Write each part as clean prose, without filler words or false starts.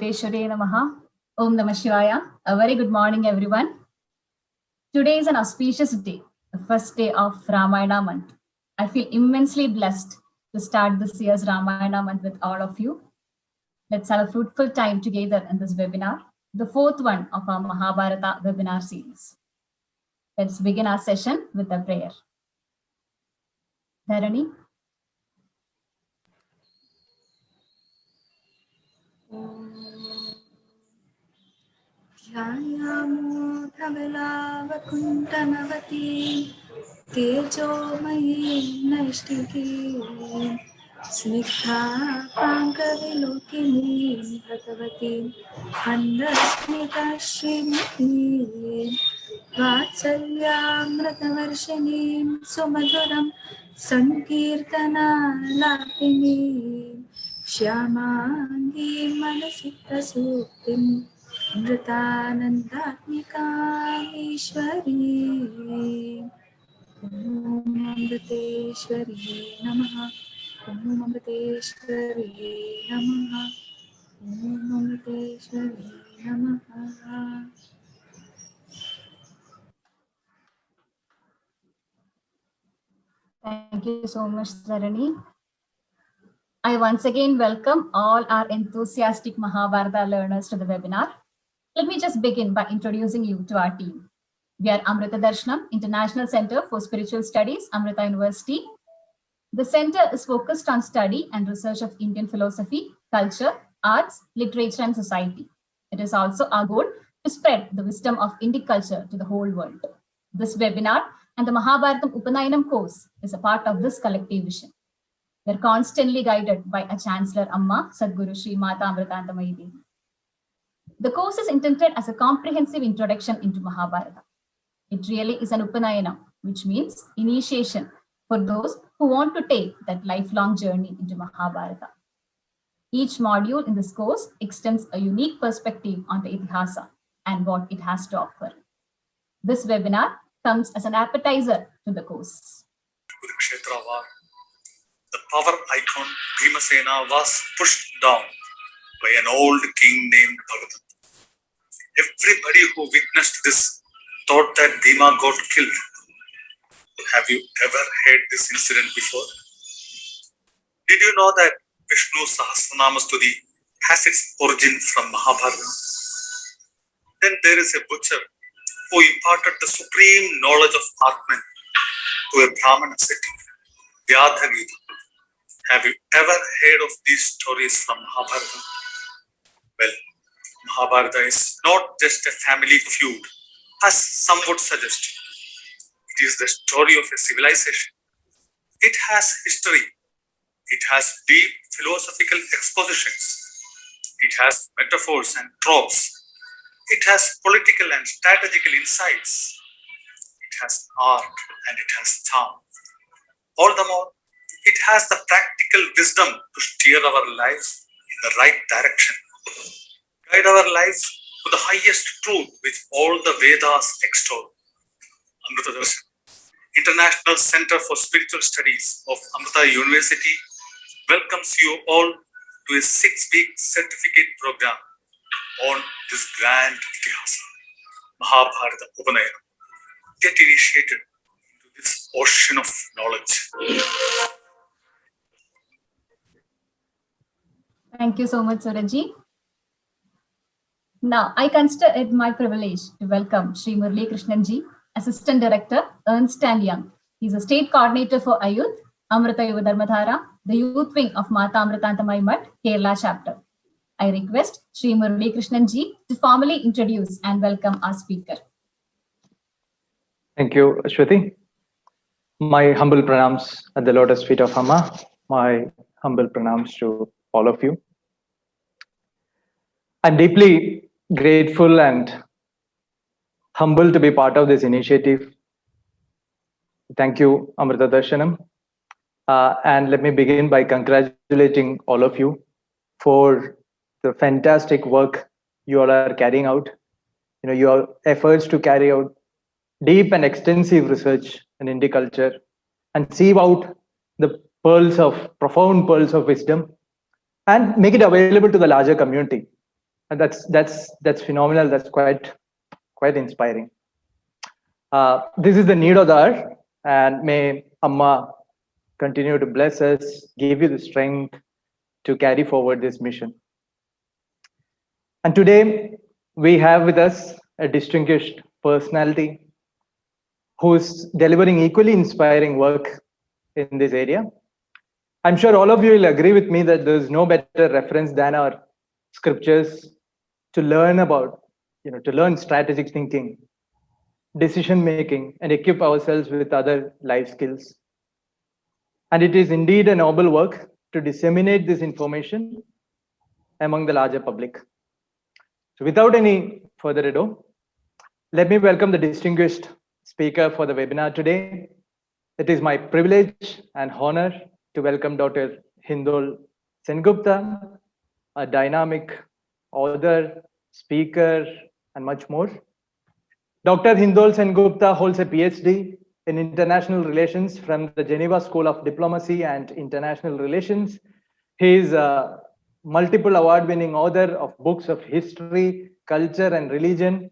Amriteshware Namaha. Om Namah Shivaya. A very good morning, everyone. Today is an auspicious day, the first day of Ramayana month. I feel immensely blessed to start this year's Ramayana month with all of you. Let's have a fruitful time together in this webinar, the fourth one of our Mahabharata webinar series. Let's begin our session with a prayer. Dharani. ध्यायामो धवलावकुण्ठमवती Tejomayi नैष्टिकीं स्निग्धापाङ्गविलोकिनीं भगवतीं मन्दस्मितश्रीमतीं वात्सल्यामृतवर्षिणीं सुमधुरं सङ्कीर्तनालापिनीं श्यामाङ्गीं मनसि प्रसूक्तिं अमृतानन्दात्मिकामीश्वरी ॐ अमृतेश्वरी नमः। ॐ अमृतेश्वरी नमः। ॐ अमृतेश्वरी नमः। Thank you so much, Dharani. I once again welcome all our enthusiastic Mahabharata learners to the webinar. Let me just begin by introducing you to our team. We are Amrita Darshanam, International Center for Spiritual Studies, Amrita University. The center is focused on study and research of Indian philosophy, culture, arts, literature, and society. It is also our goal to spread the wisdom of Indic culture to the whole world. This webinar and the Mahabharatam Upanayanam course is a part of this collective vision. We are constantly guided by a Chancellor Amma, Sadguru Sri Mata Amritantamayi Devi. The course is intended as a comprehensive introduction into Mahabharata. It really is an Upanayanam, which means initiation for those who want to take that lifelong journey into Mahabharata. Each module in this course extends a unique perspective on the Itihasa and what it has to offer. This webinar comes as an appetizer to the course. Kurukshetra war, the power icon Bhimasena was pushed down by an old king named Bhagat. Everybody who witnessed this thought that Bhima got killed. Have you ever heard this incident before? Did you know that Vishnu Sahasranama Stuti has its origin from Mahabharata? Then there is a butcher who imparted the supreme knowledge of Atman to a Brahmana city, Vyadhagita. Have you ever heard of these stories from Mahabharata? Well, Mahabharata is not just a family feud, as some would suggest. It is the story of a civilization. It has history. It has deep philosophical expositions. It has metaphors and tropes. It has political and strategical insights. It has art and it has charm. All the more, it has the practical wisdom to steer our lives in the right direction. Guide our lives to the highest truth which all the Vedas extol. Amrita Darshanam, International Center for Spiritual Studies of Amrita University, welcomes you all to a 6-week certificate program on this grand Itihasa, Mahabharata Upanayanam. Get initiated into this ocean of knowledge. Thank you so much, Suraji. Now, I consider it my privilege to welcome Sri Murali Krishnan Ji, Assistant Director, Ernst & Young. He's a State Coordinator for Ayuth, Amrita Yuva Dharmadhara, the Youth Wing of Mata Amritantamayi Math, Kerala Chapter. I request Sri Murali Krishnan Ji to formally introduce and welcome our speaker. Thank you, Shruti. My humble pranams at the lotus feet of Amma. My humble pranams to all of you. I'm deeply grateful and humble to be part of this initiative. Thank you, Amrita Darshanam. And let me begin by congratulating all of you for the fantastic work you all are carrying out. Your efforts to carry out deep and extensive research in Indic culture and sieve out the profound pearls of wisdom and make it available to the larger community. And that's phenomenal. That's quite inspiring. This is the need of the hour, and may Amma continue to bless us, give you the strength to carry forward this mission. And today we have with us a distinguished personality who's delivering equally inspiring work in this area. I'm sure all of you will agree with me that there's no better reference than our scriptures to learn about, to learn strategic thinking, decision making, and equip ourselves with other life skills. And it is indeed a noble work to disseminate this information among the larger public. So without any further ado, let me welcome the distinguished speaker for the webinar today. It is my privilege and honor to welcome Dr. Hindol Sengupta, a dynamic author, speaker, and much more. Dr. Hindol Sengupta holds a PhD in International Relations from the Geneva School of Diplomacy and International Relations. He is a multiple award-winning author of books of history, culture, and religion.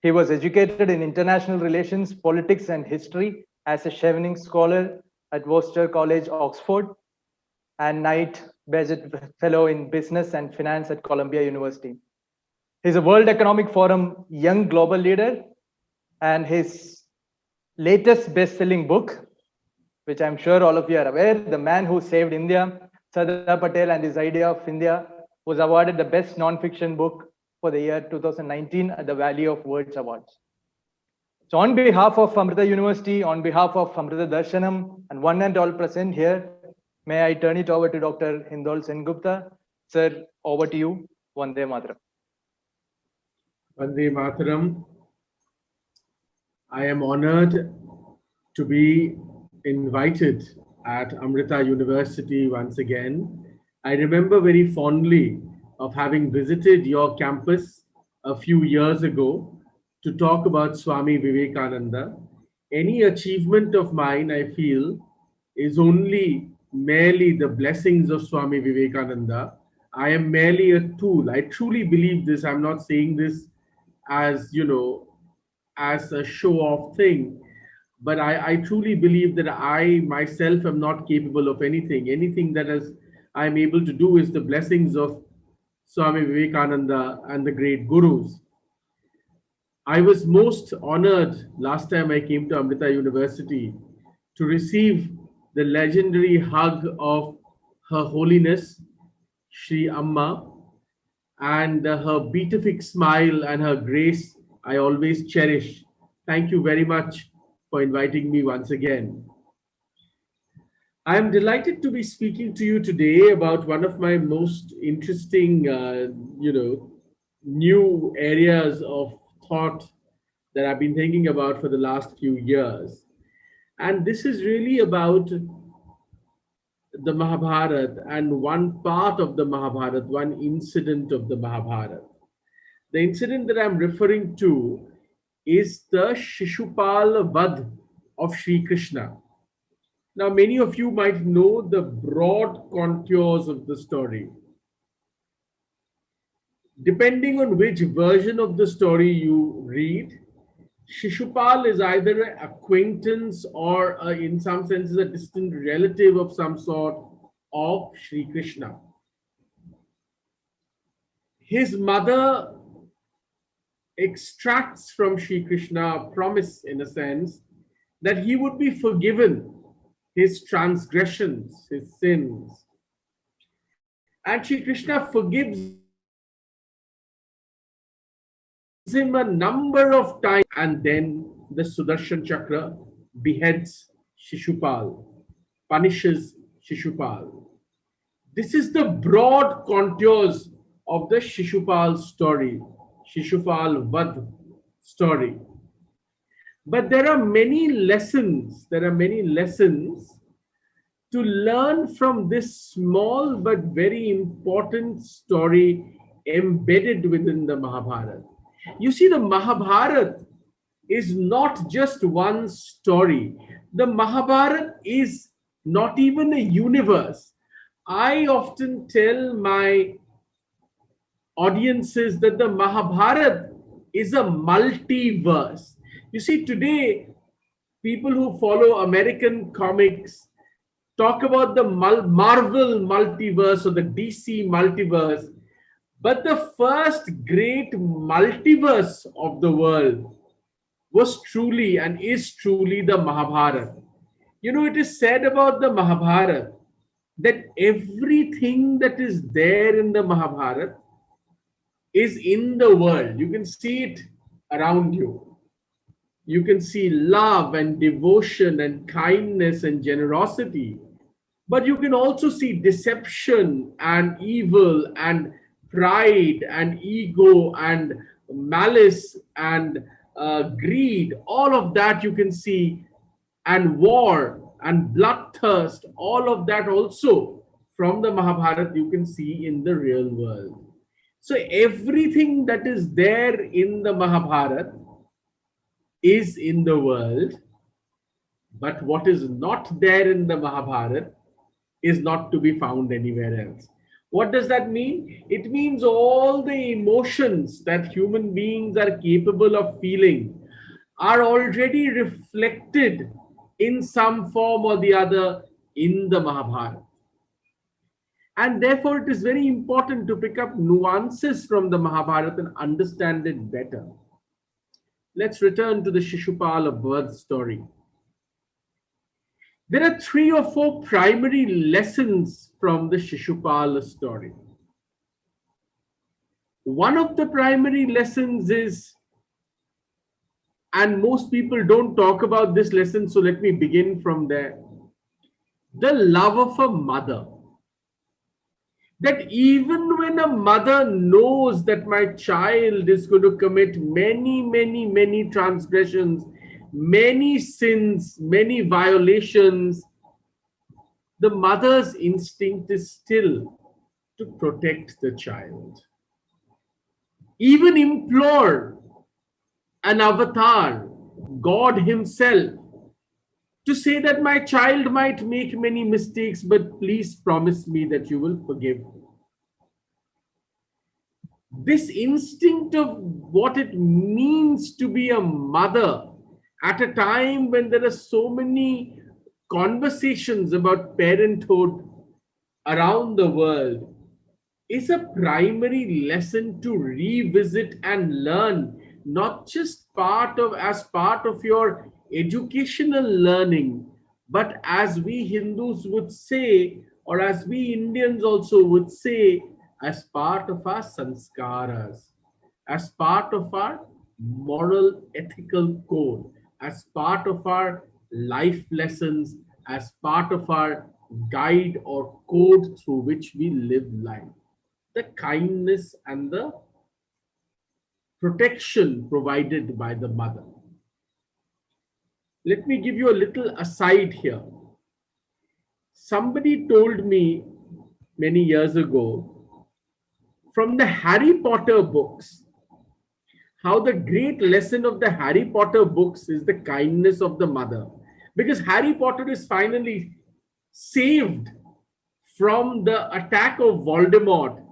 He was educated in international relations, politics, and history as a Chevening Scholar at Worcester College, Oxford, and Knight Bagehot Fellow in Business and Finance at Columbia University. He's a World Economic Forum Young Global Leader, and his latest best-selling book, which I'm sure all of you are aware, The Man Who Saved India, Sardar Patel and His Idea of India, was awarded the best non-fiction book for the year 2019 at the Valley of Words Awards. So on behalf of Amrita University, on behalf of Amrita Darshanam, and one and all present here, may I turn it over to Dr. Hindol Sengupta. Sir, over to you. Vande Mataram. Vande Mataram. I am honored to be invited at Amrita University once again. I remember very fondly of having visited your campus a few years ago to talk about Swami Vivekananda. Any achievement of mine, I feel, is only merely the blessings of Swami Vivekananda. I am merely a tool. I truly believe this. I'm not saying this as, as a show-off thing, but I truly believe that I myself am not capable of anything. Anything that I'm able to do is the blessings of Swami Vivekananda and the great gurus. I was most honored last time I came to Amrita University to receive the legendary hug of Her Holiness, Shri Amma, and her beatific smile and her grace I always cherish. Thank you very much for inviting me once again. I am delighted to be speaking to you today about one of my most interesting, new areas of thought that I've been thinking about for the last few years. And this is really about the Mahabharata and one part of the Mahabharata, one incident of the Mahabharata. The incident that I'm referring to is the Shishupal Vadh of Sri Krishna. Now, many of you might know the broad contours of the story. Depending on which version of the story you read, Shishupal is either an acquaintance or in some senses a distant relative of some sort of Sri Krishna. His mother extracts from Sri Krishna a promise, in a sense, that he would be forgiven his transgressions, his sins. And Sri Krishna forgives him a number of times, and then the Sudarshan Chakra beheads Shishupal, punishes Shishupal. This is the broad contours of the Shishupal story, Shishupal Vadh story. But there are many lessons, to learn from this small but very important story embedded within the Mahabharata. You see, the Mahabharata is not just one story. The Mahabharata is not even a universe. I often tell my audiences that the Mahabharata is a multiverse. You see, today, people who follow American comics talk about the Marvel multiverse or the DC multiverse. But the first great multiverse of the world was truly and is truly the Mahabharata. You know, it is said about the Mahabharata that everything that is there in the Mahabharata is in the world. You can see it around you. You can see love and devotion and kindness and generosity. But you can also see deception and evil and pride and ego and malice and greed. All of that you can see, and war and bloodthirst. All of that also from the Mahabharata you can see in the real world. So everything that is there in the Mahabharata is in the world, but what is not there in the Mahabharata is not to be found anywhere else. What does that mean? It means all the emotions that human beings are capable of feeling are already reflected in some form or the other in the Mahabharata. And therefore, it is very important to pick up nuances from the Mahabharata and understand it better. Let's return to the Shishupala birth story. There are 3 or 4 primary lessons from the Shishupala story. One of the primary lessons is, and most people don't talk about this lesson, so let me begin from there. The love of a mother. That even when a mother knows that my child is going to commit many transgressions, many sins, many violations, the mother's instinct is still to protect the child. Even implore an avatar, God himself, to say that my child might make many mistakes, but please promise me that you will forgive him. This instinct of what it means to be a mother at a time when there are so many conversations about parenthood around the world is a primary lesson to revisit and learn, not just as part of your educational learning, but as we Hindus would say, or as we Indians also would say, as part of our sanskaras, as part of our moral ethical code, as part of our life lessons, as part of our guide or code through which we live life. The kindness and the protection provided by the mother. Let me give you a little aside here. Somebody told me many years ago from the Harry Potter books how the great lesson of the Harry Potter books is the kindness of the mother. Because Harry Potter is finally saved from the attack of Voldemort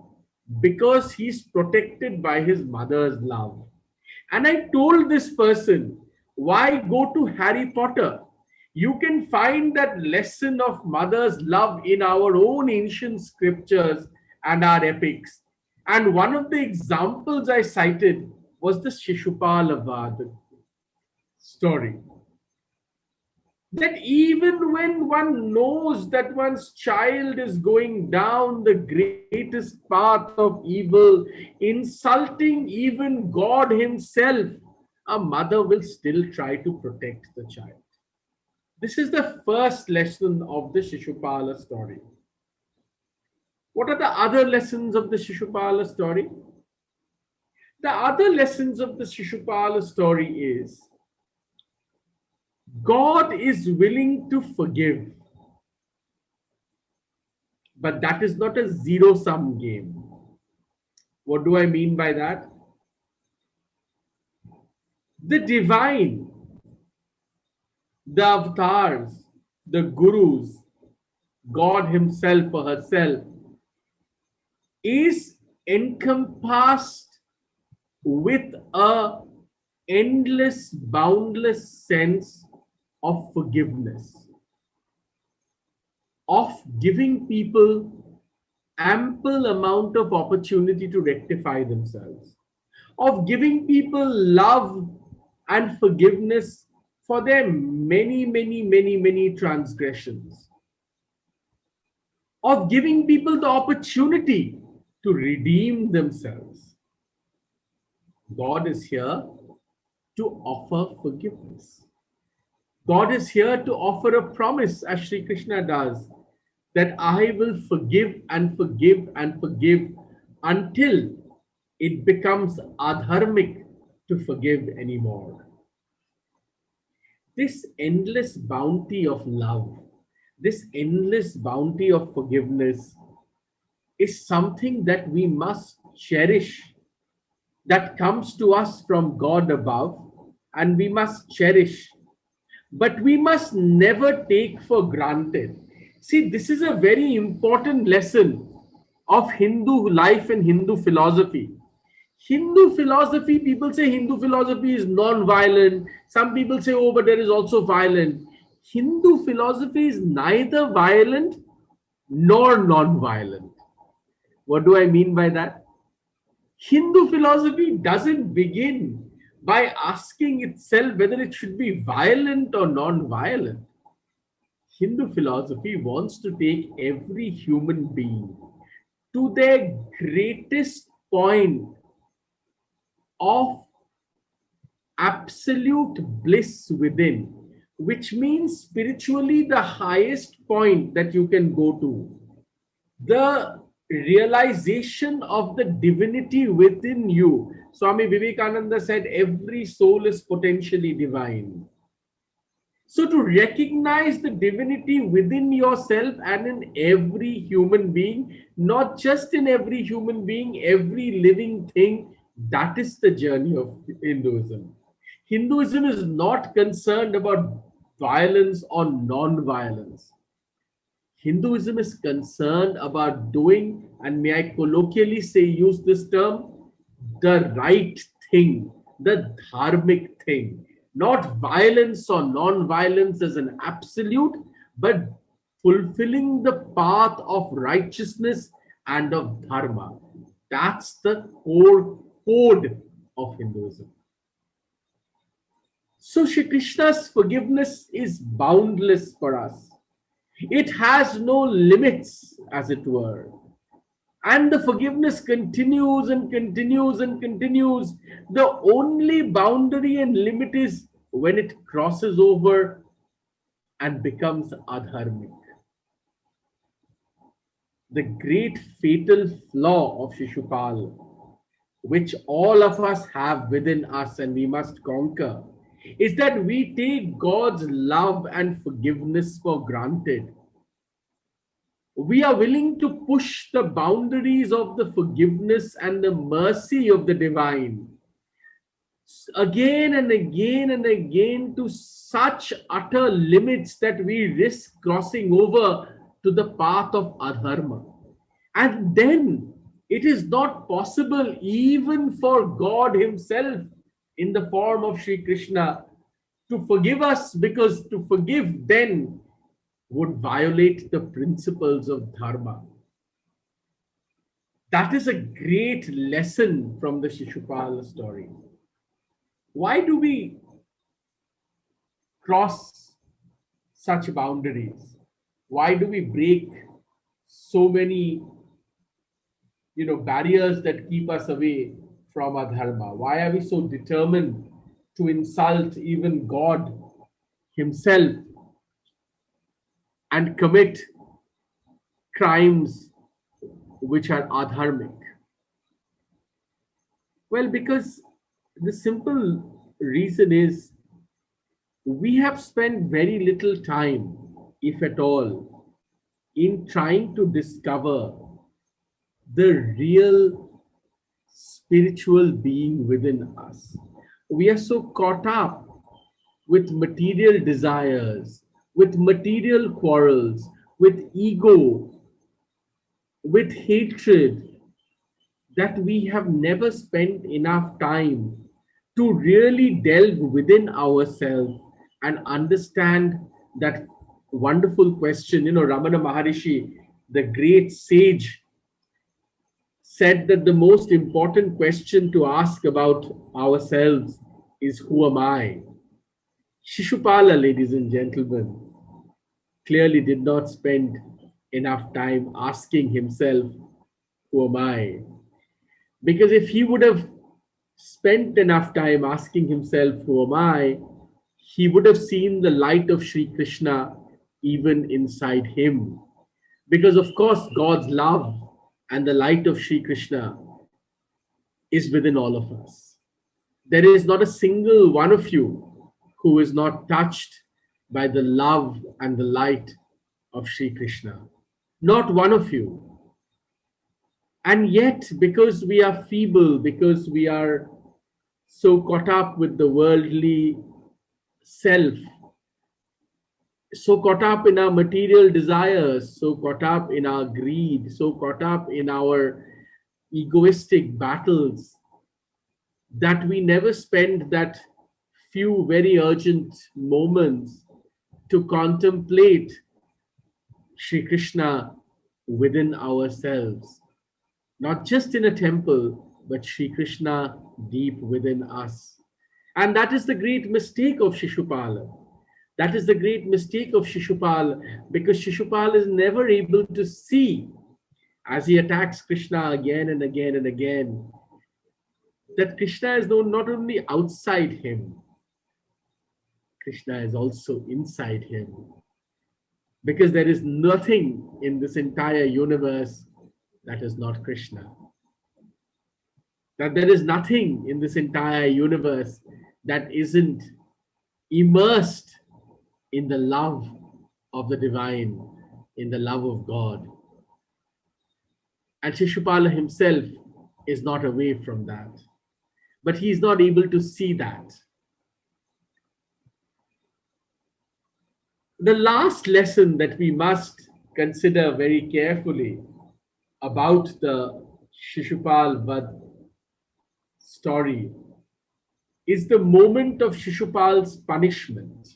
because he's protected by his mother's love. And I told this person, why go to Harry Potter? You can find that lesson of mother's love in our own ancient scriptures and our epics. And one of the examples I cited was the Shishupala Vada story. That even when one knows that one's child is going down the greatest path of evil, insulting even God himself, a mother will still try to protect the child. This is the first lesson of the Shishupala story. What are the other lessons of the Shishupala story? The other lessons of the Shishupala story is God is willing to forgive, but that is not a zero-sum game. What do I mean by that? The divine, the avatars, the gurus, God himself or herself is encompassed with a endless, boundless sense of forgiveness, of giving people ample amount of opportunity to rectify themselves, of giving people love and forgiveness for their many transgressions, of giving people the opportunity to redeem themselves. God is here to offer forgiveness. God is here to offer a promise, as Sri Krishna does, that I will forgive and forgive and forgive until it becomes adharmic to forgive anymore. This endless bounty of love, this endless bounty of forgiveness is something that we must cherish, that comes to us from God above, and we must cherish. But we must never take for granted. See, this is a very important lesson of Hindu life and Hindu philosophy. Hindu philosophy, people say Hindu philosophy is non-violent. Some people say, oh, but there is also violent. Hindu philosophy is neither violent nor non-violent. What do I mean by that? Hindu philosophy doesn't begin by asking itself whether it should be violent or non-violent. Hindu philosophy wants to take every human being to their greatest point of absolute bliss within, which means spiritually the highest point that you can go to. The realization of the divinity within you. Swami Vivekananda said every soul is potentially divine. So to recognize the divinity within yourself and in every human being, not just in every human being, every living thing, that is the journey of Hinduism. Hinduism is not concerned about violence or non-violence. Hinduism is concerned about doing, and may I colloquially say, use this term, the right thing, the dharmic thing. Not violence or non-violence as an absolute, but fulfilling the path of righteousness and of dharma. That's the core code of Hinduism. So Shri Krishna's forgiveness is boundless for us. It has no limits, as it were. And the forgiveness continues and continues and continues. The only boundary and limit is when it crosses over and becomes adharmic. The great fatal flaw of Shishupal, which all of us have within us and we must conquer, is that we take God's love and forgiveness for granted. We are willing to push the boundaries of the forgiveness and the mercy of the divine again and again and again to such utter limits that we risk crossing over to the path of adharma. And then it is not possible even for God himself in the form of Sri Krishna to forgive us, because to forgive then would violate the principles of dharma. That is a great lesson from the Shishupal story. Why do we cross such boundaries? Why do we break so many barriers that keep us away from adharma? Why are we so determined to insult even God himself and commit crimes which are adharmic? Well, because the simple reason is we have spent very little time, if at all, in trying to discover the real spiritual being within us. We are so caught up with material desires, with material quarrels, with ego, with hatred, that we have never spent enough time to really delve within ourselves and understand that wonderful question. You know, Ramana Maharishi, the great sage, said that the most important question to ask about ourselves is, who am I? Shishupala, ladies and gentlemen, clearly did not spend enough time asking himself, who am I? Because if he would have spent enough time asking himself, who am I, he would have seen the light of Sri Krishna even inside him. Because of course, God's love and the light of Sri Krishna is within all of us. There is not a single one of you who is not touched by the love and the light of Sri Krishna. Not one of you. And yet, because we are feeble, because we are so caught up with the worldly self, so caught up in our material desires, so caught up in our greed, so caught up in our egoistic battles, that we never spend that few very urgent moments to contemplate Sri Krishna within ourselves. Not just in a temple, but Sri Krishna deep within us. And that is the great mistake of Shishupala. That is the great mistake of Shishupal, because Shishupal is never able to see, as he attacks Krishna again and again and again, that Krishna is not only outside him, Krishna is also inside him. Because there is nothing in this entire universe that is not Krishna. That there is nothing in this entire universe that isn't immersed in the love of the divine, in the love of God. And Shishupala himself is not away from that. But he is not able to see that. The last lesson that we must consider very carefully about the Shishupal Vad story is the moment of Shishupal's punishment,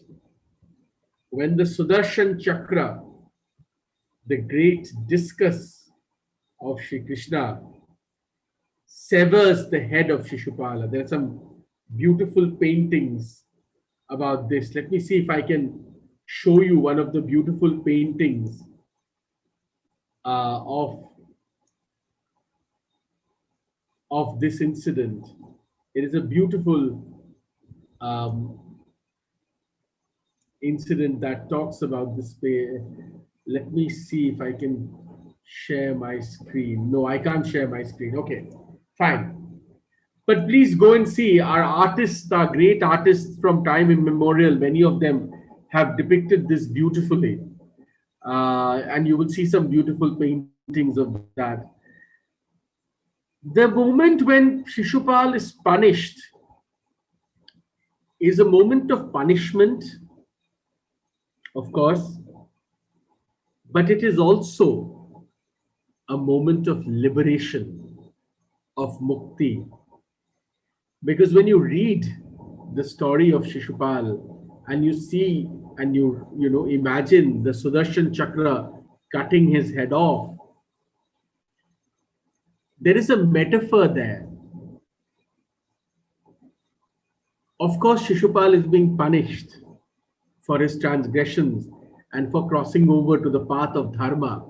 when the Sudarshan Chakra, the great discus of Sri Krishna, severs the head of Shishupala. There are some beautiful paintings about this. Let me see if I can show you one of the beautiful paintings of this incident. It is a beautiful incident that talks about this. Let me see if I can share my screen. No, I can't share my screen. Okay, fine. But please go and see. Our artists, our great artists from time immemorial, many of them have depicted this beautifully. And you will see some beautiful paintings of that. The moment when Shishupal is punished is a moment of punishment, of course, but it is also a moment of liberation, of mukti. Because when you read the story of Shishupal and you see and you imagine the Sudarshan Chakra cutting his head off, there is a metaphor there. Of course, Shishupal is being punished for his transgressions and for crossing over to the path of dharma.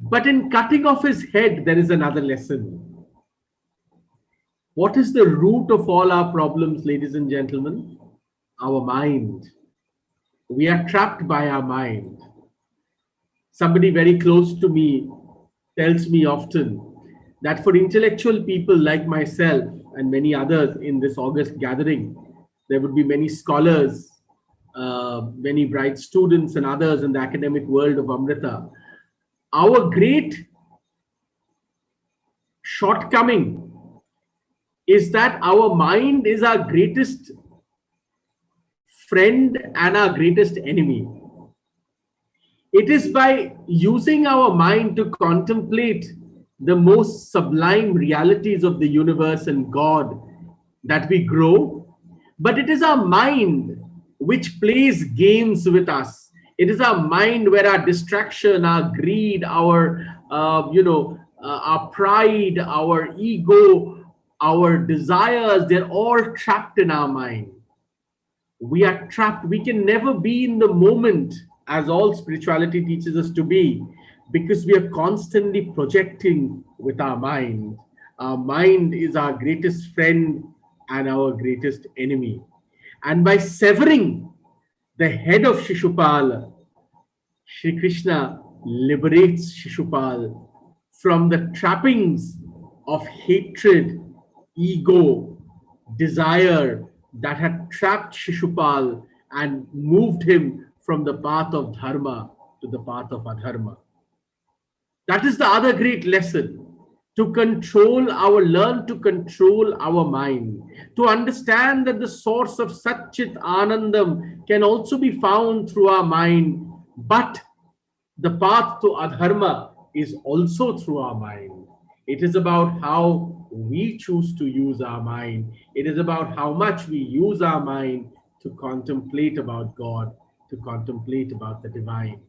But in cutting off his head, there is another lesson. What is the root of all our problems, ladies and gentlemen? Our mind. We are trapped by our mind. Somebody very close to me tells me often that for intellectual people like myself and many others in this August gathering, there would be many scholars, many bright students and others in the academic world of Amrita. Our great shortcoming is that our mind is our greatest friend and our greatest enemy. It is by using our mind to contemplate the most sublime realities of the universe and God that we grow, but it is our mind which plays games with us. It is our mind where our distraction, our greed, our pride, our ego, our desires, they're all trapped in our mind. We are trapped. We can never be in the moment, as all spirituality teaches us to be, because we are constantly projecting with our mind. Our mind is our greatest friend and our greatest enemy. And by severing the head of Shishupal, Shri Krishna liberates Shishupal from the trappings of hatred, ego, desire that had trapped Shishupal and moved him from the path of dharma to the path of adharma. That is the other great lesson. Learn to control our mind, to understand that the source of Satchit Anandam can also be found through our mind, but the path to adharma is also through our mind. It is about how we choose to use our mind. It is about how much we use our mind to contemplate about God, to contemplate about the divine.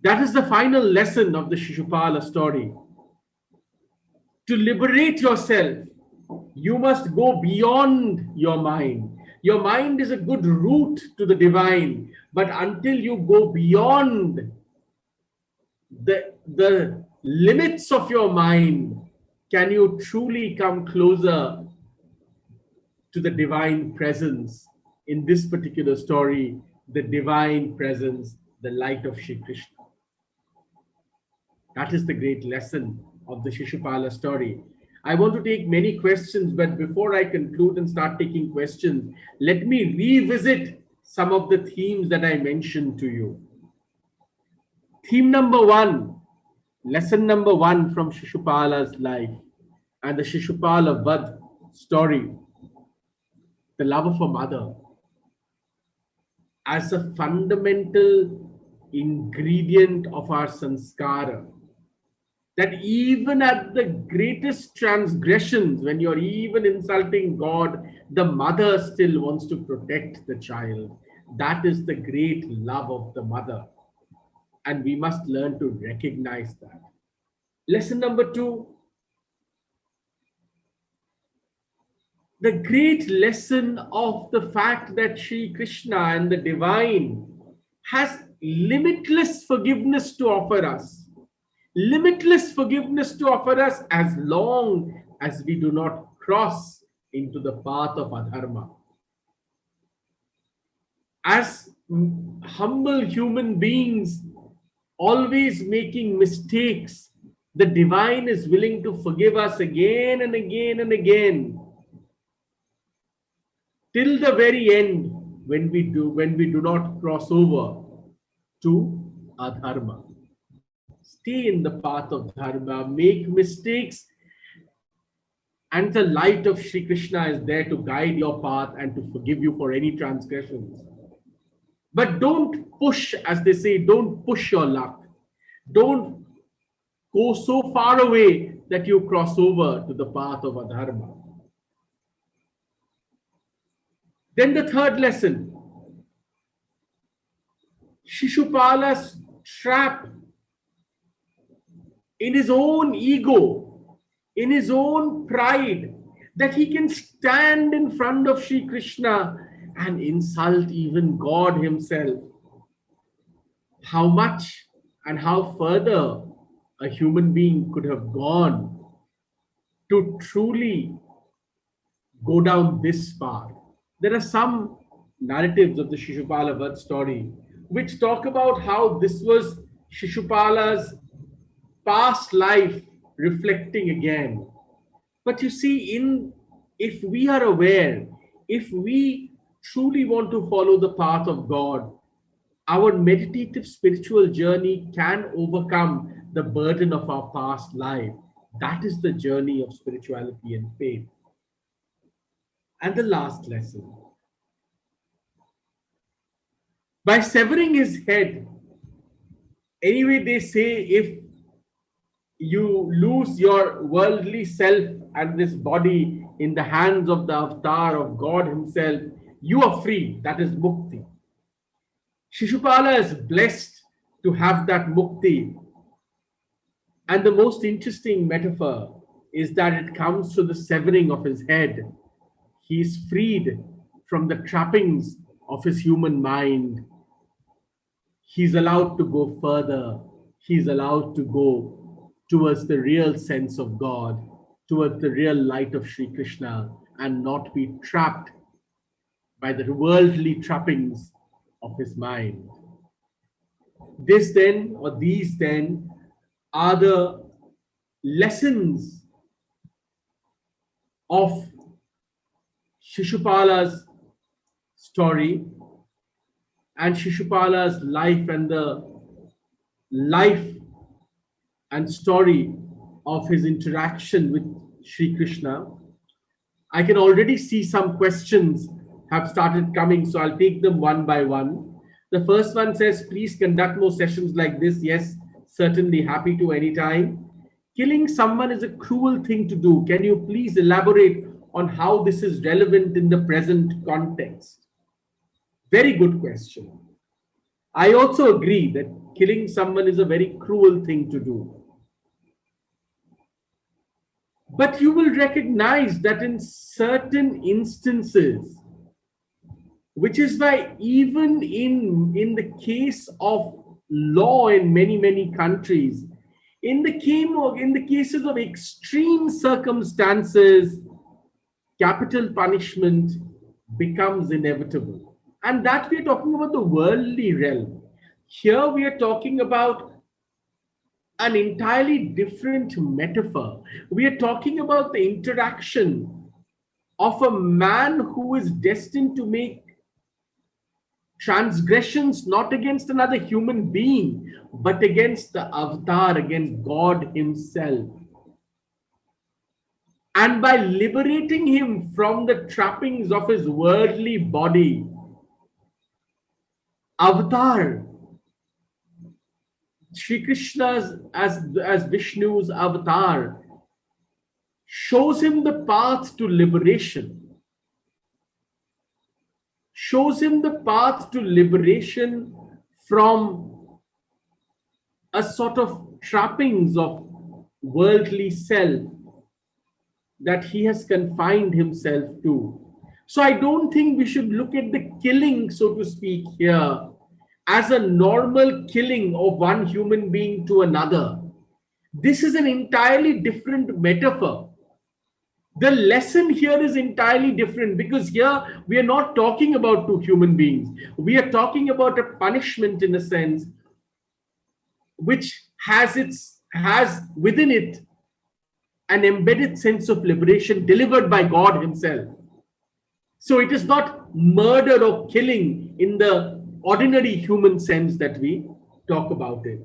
That is the final lesson of the Shishupala story. To liberate yourself, you must go beyond your mind. Your mind is a good route to the divine, but until you go beyond the limits of your mind, can you truly come closer to the divine presence. In this particular story, the divine presence, the light of Shri Krishna. That is the great lesson of the Shishupala story. I want to take many questions, but before I conclude and start taking questions, let me revisit some of the themes that I mentioned to you. Theme number one, lesson number one from Shishupala's life and the Shishupala Vad story, the love of a mother as a fundamental ingredient of our sanskara. That even at the greatest transgressions, when you're even insulting God, the mother still wants to protect the child. That is the great love of the mother. And we must learn to recognize that. Lesson number two, the great lesson of the fact that Shri Krishna and the divine has limitless forgiveness to offer us. Limitless forgiveness to offer us as long as we do not cross into the path of adharma. As humble human beings, always making mistakes, the divine is willing to forgive us again and again and again, till the very end, when we do not cross over to adharma. Stay in the path of dharma, make mistakes, and the light of Shri Krishna is there to guide your path and to forgive you for any transgressions. But don't push, as they say, don't push your luck. Don't go so far away that you cross over to the path of adharma. Then the third lesson, Shishupala's trap in his own ego, in his own pride, that he can stand in front of Shri Krishna and insult even God himself. How much and how further a human being could have gone to truly go down this path. There are some narratives of the Shishupala Vad story which talk about how this was Shishupala's past life reflecting again. But you see, if we are aware, if we truly want to follow the path of God, our meditative spiritual journey can overcome the burden of our past life. That is the journey of spirituality and faith. And the last lesson, by severing his head, anyway, they say if you lose your worldly self and this body in the hands of the avatar of God Himself, you are free. That is mukti. Shishupala is blessed to have that mukti. And the most interesting metaphor is that it comes to the severing of his head. He is freed from the trappings of his human mind. He's allowed to go further. He's allowed to go towards the real sense of God, towards the real light of Sri Krishna, and not be trapped by the worldly trappings of his mind. This then, or these then, are the lessons of Shishupala's story and Shishupala's life and the life and story of his interaction with Sri Krishna. I can already see some questions have started coming, so I'll take them one by one. The first one says, please conduct more sessions like this. Yes, certainly, happy to anytime. Killing someone is a cruel thing to do. Can you please elaborate on how this is relevant in the present context? Very good question. I also agree that killing someone is a very cruel thing to do. But you will recognize that in certain instances, which is why even in the case of law in many countries, in the cases of extreme circumstances, capital punishment becomes inevitable. And that we are talking about the worldly realm. Here we are talking about an entirely different metaphor. We are talking about the interaction of a man who is destined to make transgressions not against another human being, but against the avatar, against God Himself. And by liberating him from the trappings of his worldly body, avatar, Sri Krishna as Vishnu's avatar, shows him the path to liberation. Shows him the path to liberation from a sort of trappings of worldly self that he has confined himself to. So I don't think we should look at the killing, so to speak, here as a normal killing of one human being to another. This is an entirely different metaphor. The lesson here is entirely different, because here we are not talking about two human beings. We are talking about a punishment, in a sense, which has within it an embedded sense of liberation delivered by God Himself. So it is not murder or killing in the ordinary human sense that we talk about it.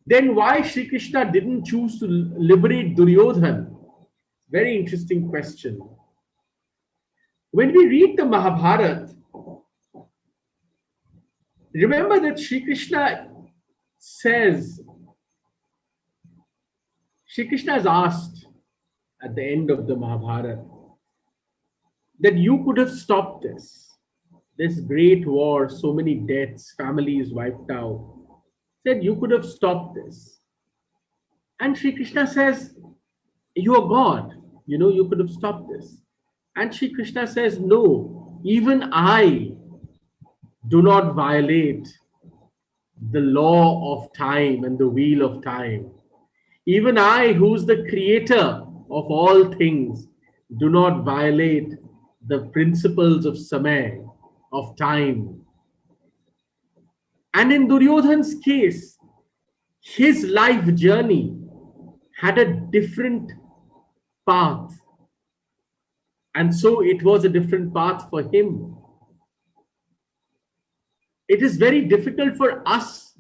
Then why Sri Krishna didn't choose to liberate Duryodhana? Very interesting question. When we read the Mahabharata, remember that Sri Krishna is asked at the end of the Mahabharata that you could have stopped this great war, so many deaths, families wiped out. Said you could have stopped this. And Sri Krishna says, you are God, you could have stopped this. And Sri Krishna says, no, even I do not violate the law of time and the wheel of time. Even I, who's the creator of all things, do not violate the principles of samay, of time. And in Duryodhana's case, his life journey had a different path. And so it was a different path for him. It is very difficult for us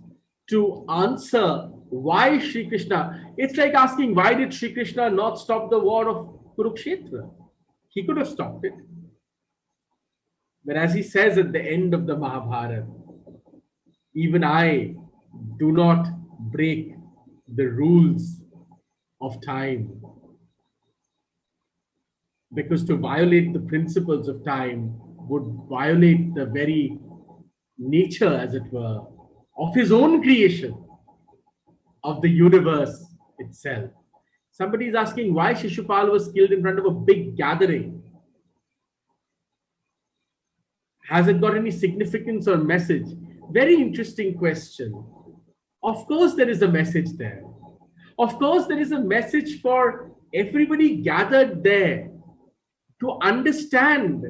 to answer why Sri Krishna. It's like asking, why did Sri Krishna not stop the war of Kurukshetra? He could have stopped it. But as he says at the end of the Mahabharata, even I do not break the rules of time. Because to violate the principles of time would violate the very nature, as it were, of his own creation, of the universe itself. Somebody is asking why Shishupal was killed in front of a big gathering. Has it got any significance or message? Very interesting question. Of course, there is a message there. Of course, there is a message for everybody gathered there to understand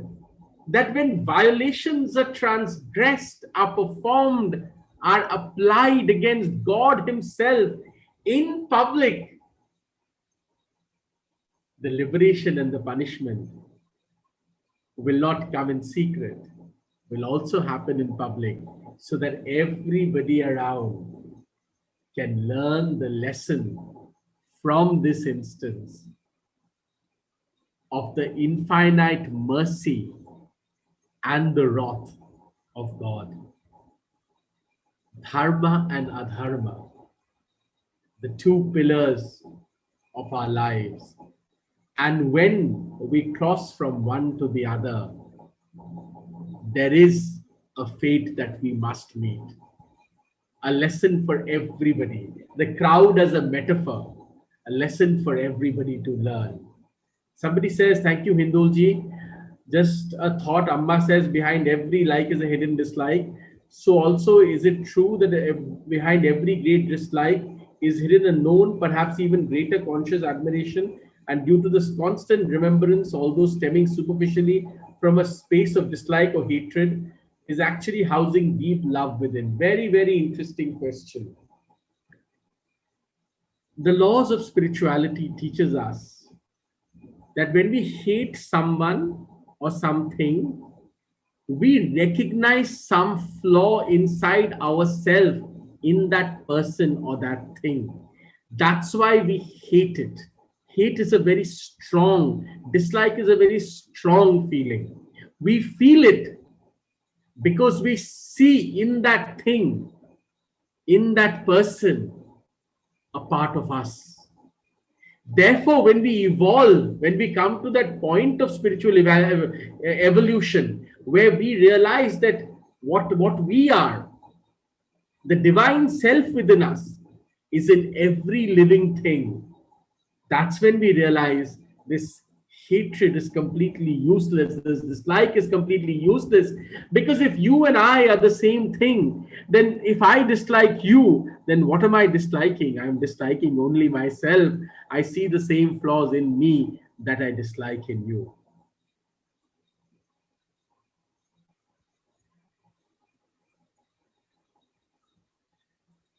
that when violations are transgressed, are performed, are applied against God Himself in public, the liberation and the punishment will not come in secret, will also happen in public, so that everybody around can learn the lesson from this instance of the infinite mercy and the wrath of God. Dharma and adharma, the two pillars of our lives. And when we cross from one to the other, there is a fate that we must meet. A lesson for everybody. The crowd as a metaphor, a lesson for everybody to learn. Somebody says, thank you, Hindulji. Just a thought, Amma says, behind every like is a hidden dislike. So also, is it true that behind every great dislike is hidden a known, perhaps even greater conscious admiration? And due to this constant remembrance, although stemming superficially from a space of dislike or hatred, is actually housing deep love within? Very, very interesting question. The laws of spirituality teaches us that when we hate someone or something, we recognize some flaw inside ourselves in that person or that thing. That's why we hate it. Hate is a very strong, dislike is a very strong feeling. We feel it because we see in that thing, in that person, a part of us. Therefore, when we evolve, when we come to that point of spiritual evolution, where we realize that what we are, the divine self within us, is in every living thing, that's when we realize this hatred is completely useless, this dislike is completely useless. Because if you and I are the same thing, then if I dislike you, then what am I disliking? I'm disliking only myself. I see the same flaws in me that I dislike in you.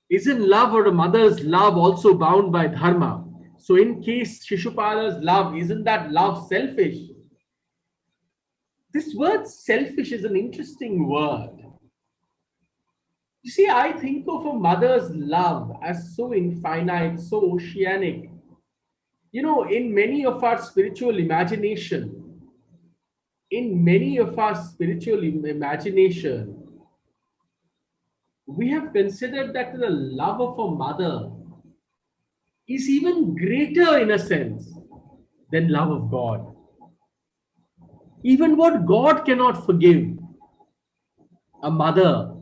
Isn't love or a mother's love also bound by dharma? So in case Shishupala's love, isn't that love selfish? This word selfish is an interesting word. You see, I think of a mother's love as so infinite, so oceanic. You know, in many of our spiritual imagination, we have considered that the love of a mother is even greater in a sense than love of God. Even what God cannot forgive, a mother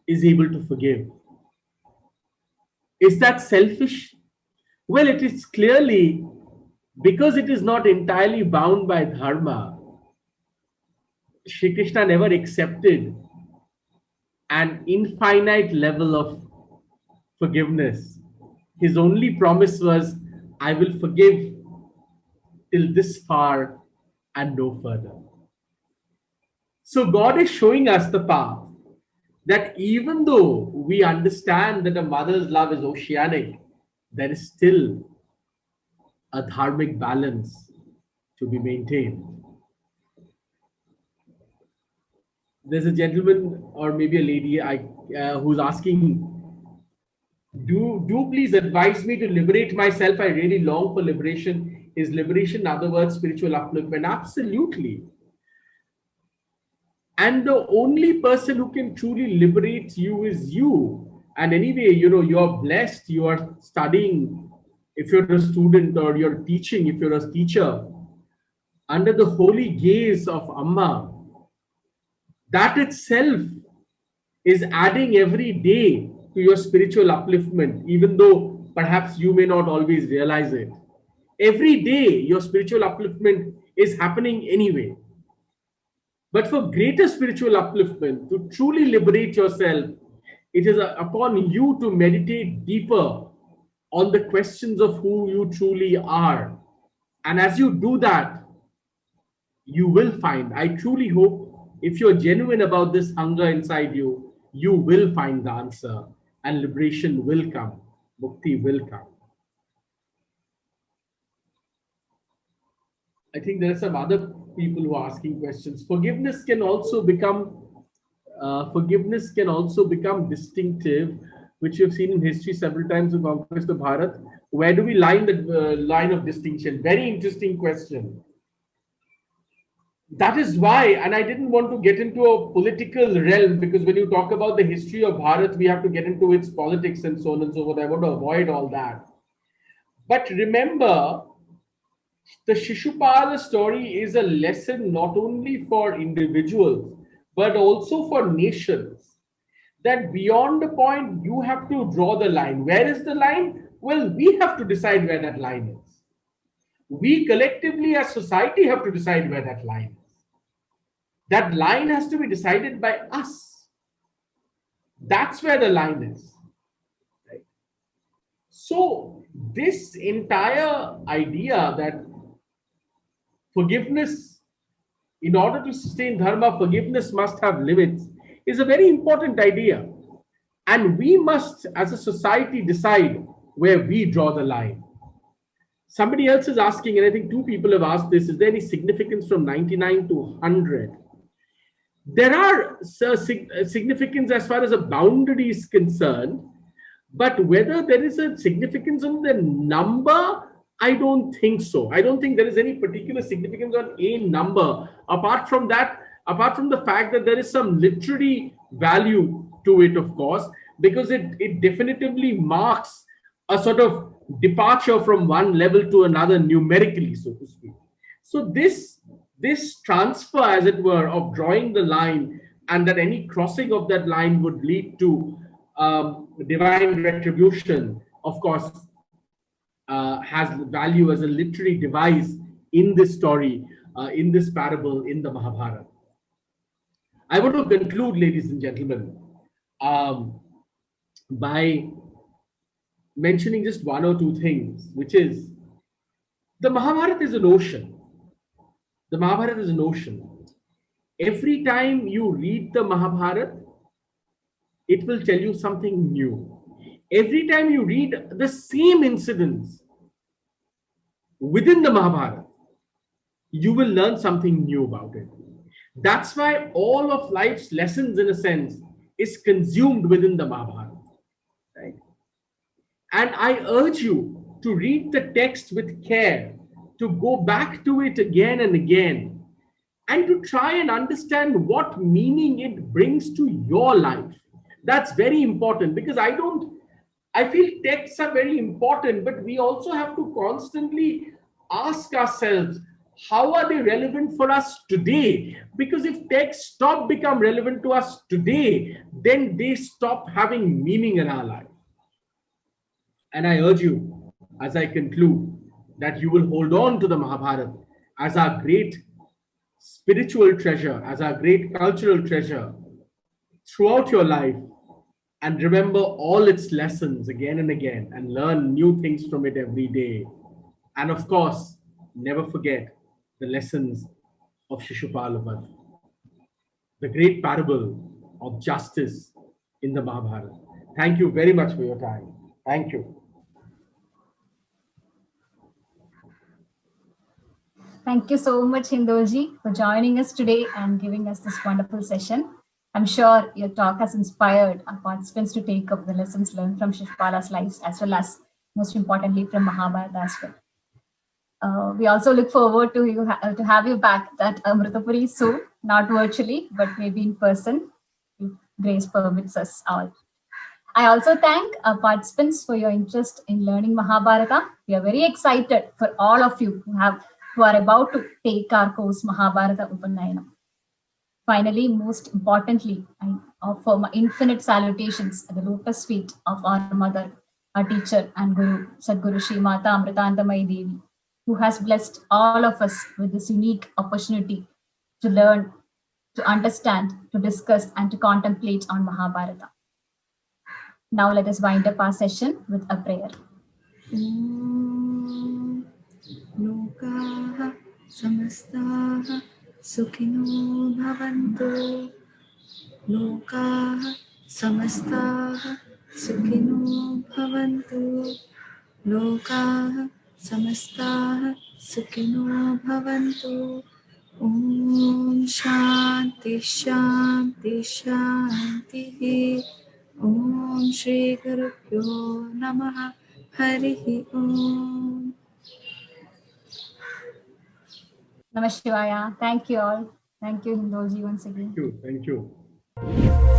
is able to forgive. Is that selfish? Well, it is clearly because it is not entirely bound by dharma. Shri Krishna never accepted an infinite level of forgiveness. His only promise was, I will forgive till this far and no further. So God is showing us the path that even though we understand that a mother's love is oceanic, there is still a dharmic balance to be maintained. There's a gentleman or maybe a lady who's asking, do please advise me to liberate myself. I really long for liberation. Is liberation, in other words, spiritual upliftment? Absolutely. And the only person who can truly liberate you is you. And anyway, you're blessed, you are studying, if you're a student, or you're teaching, if you're a teacher, under the holy gaze of Amma. That itself is adding every day to your spiritual upliftment, even though perhaps you may not always realize it. Every day, your spiritual upliftment is happening anyway. But for greater spiritual upliftment, to truly liberate yourself, it is upon you to meditate deeper on the questions of who you truly are. And as you do that, you will find, I truly hope, if you're genuine about this hunger inside you, you will find the answer, and liberation will come, mukti will come. I think there are some other people who are asking questions. Forgiveness can also become distinctive, which you've seen in history several times in Conquest of Bharat. Where do we line the line of distinction? Very interesting question. That is why, and I didn't want to get into a political realm, because when you talk about the history of Bharat, we have to get into its politics and so on and so forth. I want to avoid all that. But remember, the Shishupala story is a lesson not only for individuals, but also for nations. That beyond a point, you have to draw the line. Where is the line? Well, we have to decide where that line is. We collectively as society have to decide where that line is. That line has to be decided by us. That's where the line is. Right? So this entire idea that forgiveness, in order to sustain dharma, forgiveness must have limits, is a very important idea. And we must, as a society, decide where we draw the line. Somebody else is asking, and I think two people have asked this, is there any significance from 99 to 100? There are significance as far as a boundary is concerned, but whether there is a significance on the number, I don't think so. I don't think there is any particular significance on a number, apart from that, apart from the fact that there is some literary value to it, of course, because it definitively marks a sort of departure from one level to another numerically, so to speak. So this transfer, as it were, of drawing the line, and that any crossing of that line would lead to divine retribution, of course, has value as a literary device in this story, in this parable, in the Mahabharata. I want to conclude, ladies and gentlemen, by mentioning just one or two things, which is the Mahabharata is an ocean. The Mahabharata is an ocean. Every time you read the Mahabharata, it will tell you something new. Every time you read the same incidents within the Mahabharata, you will learn something new about it. That's why all of life's lessons, in a sense, is consumed within the Mahabharata. Right? And I urge you to read the text with care, to go back to it again and again, and to try and understand what meaning it brings to your life. That's very important, because I feel texts are very important, but we also have to constantly ask ourselves, how are they relevant for us today? Because if texts become relevant to us today, then they stop having meaning in our life. And I urge you, as I conclude, that you will hold on to the Mahabharata as our great spiritual treasure, as our great cultural treasure throughout your life, and remember all its lessons again and again, and learn new things from it every day. And of course, never forget the lessons of Shishupala Vada, the great parable of justice in the Mahabharata. Thank you very much for your time. Thank you. Thank you so much, Hindolji, for joining us today and giving us this wonderful session. I'm sure your talk has inspired our participants to take up the lessons learned from Shishupala's lives, as well as, most importantly, from Mahabharata as well. We also look forward to have you back at Amritapuri soon, not virtually, but maybe in person, if grace permits us all. I also thank our participants for your interest in learning Mahabharata. We are very excited for all of you who are about to take our course Mahabharata Upanayanam. Finally, most importantly, I offer my infinite salutations at the lotus feet of our mother, our teacher and Guru, Sadguru Shri Mata Amritandamayi Devi, who has blessed all of us with this unique opportunity to learn, to understand, to discuss, and to contemplate on Mahabharata. Now let us wind up our session with a prayer. ॐ लोकाः समस्ताः सुखिनो भवन्तु लोकाः समस्ताः सुखिनो भवन्तु लोकाः समस्ताः सुखिनो भवन्तु ॐ शान्ति शान्ति शान्तिः ॐ श्री गुरुभ्यो नमः हरिः ॐ Namah Shivaya. Thank you all. Thank you, Hindoji, once again. Thank you. Thank you.